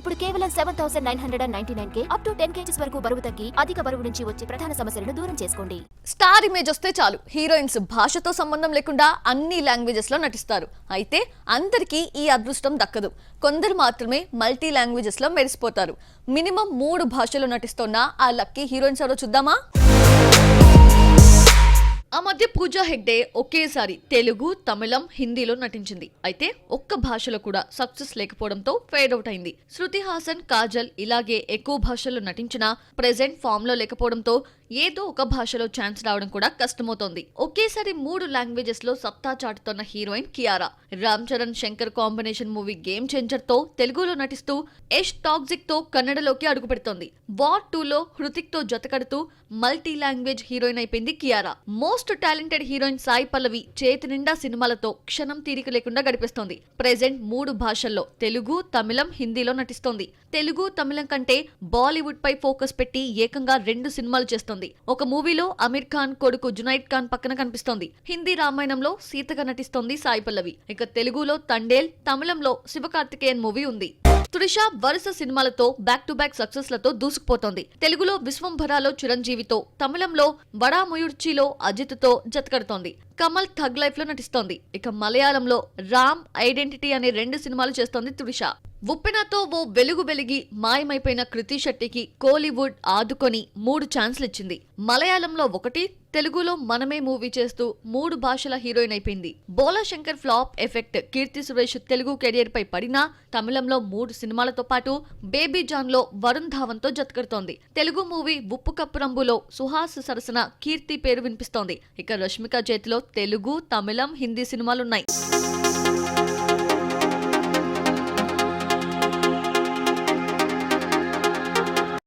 ఇప్పుడు కేవలం 7,999K up to 10 kgs వరకు బరువు తగ్గి అధిక బరువు నుంచి వచ్చే ప్రధాన సమస్యలను దూరం చేసుకోండి. స్టార్ ఇమేజ్ వస్తే చాలు హీరోయిన్స్ భాషతో సంబంధం లేకుండా అన్ని లాంగ్వేజెస్ లో నటిస్తారు. అయితే అందరికీ ఈ అదృష్టం దక్కదు. కొందరు మాత్రమే మల్టీ లాంగ్వేజెస్ లో మెరిసిపోతారు. మినిమం 3 భాషల్లో నటిస్తున్న ఆ లక్కీ హీరోయిన్స్ ఎవరో చూద్దామా? ఆ మధ్య పూజా హెగ్డే ఒకేసారి తెలుగు, తమిళం, హిందీలో నటించింది. అయితే ఒక్క భాషలో కూడా సక్సెస్ లేకపోవడంతో ఫేడ్ అవుట్ అయింది. శృతి హాసన్, కాజల్ ఇలాగే ఎక్కువ భాషల్లో నటించినా ప్రెజెంట్ ఫామ్ లో లేకపోవడంతో ఏదో ఒక భాషలో ఛాన్స్ రావడం కూడా కష్టమవుతోంది. ఒకేసారి 3 లాంగ్వేజెస్ లో సత్తా చాటుతోన్న heroine Kiara. Ram Charan Shankar combination movie Game Changer తో తెలుగులో నటిస్తూ యష్ టాక్సిక్ తో కన్నడలోకి అడుగుపెడుతోంది. వార్ 2 లో హృతిక్ తో జతకడుతూ మల్టీ లాంగ్వేజ్ హీరోయిన్ అయిపోయింది Kiara. Most talented heroine Sai Pallavi చేతి నిండా సినిమాలతో క్షణం తీరిక లేకుండా గడిపేస్తోంది. ప్రెజెంట్ 3 భాషల్లో తెలుగు, తమిళం, హిందీలో నటిస్తోంది. తెలుగు, తమిళం కంటే బాలీవుడ్ పై ఫోకస్ పెట్టి ఏకంగా 2 సినిమాలు చేస్తోంది. ఒక మూవీలో అమీర్ ఖాన్ కొడుకు జునైద్ ఖాన్ పక్కన కనిపిస్తోంది. హిందీ రామాయణంలో సీతగా నటిస్తోంది సాయి పల్లవి. ఇక తెలుగులో తండేల్, తమిళంలో శివకార్తికేయన్ మూవీ ఉంది. త్రిష వరుస సినిమాలతో బ్యాక్ టు బ్యాక్ సక్సెస్ లతో దూసుకుపోతోంది. తెలుగులో విశ్వంభరాలో చిరంజీవితో, తమిళంలో వడా ముయుర్చిలో అజిత్ తో జతకడుతోంది. కమల్ థగ్ లైఫ్ లో నటిస్తోంది. ఇక మలయాళంలో రామ్, ఐడెంటిటీ అనే 2 సినిమాలు చేస్తోంది త్రిష. ఉప్పెనతో ఓ వెలుగు వెలిగి మాయమైపోయిన కృతి శెట్టికి కోలీవుడ్ ఆదుకొని 3 ఛాన్స్లు ఇచ్చింది. మలయాళంలో 1, తెలుగులో మనమే మూవీ చేస్తూ 3 భాషల హీరోయిన్ అయిపోయింది. బోలా Shankar flop effect Keerthy Suresh Telugu career పై పడినా తమిళంలో 3 సినిమాలతో పాటు బేబీ జాన్ లో వరుణ్ ధావన్ తో జతకడుతోంది. తెలుగు మూవీ ఉప్పు కప్పు రంబులో సుహాస్ సరసన కీర్తి పేరు వినిపిస్తోంది. ఇక రష్మిక చేతిలో తెలుగు, తమిళం, హిందీ సినిమాలున్నాయి.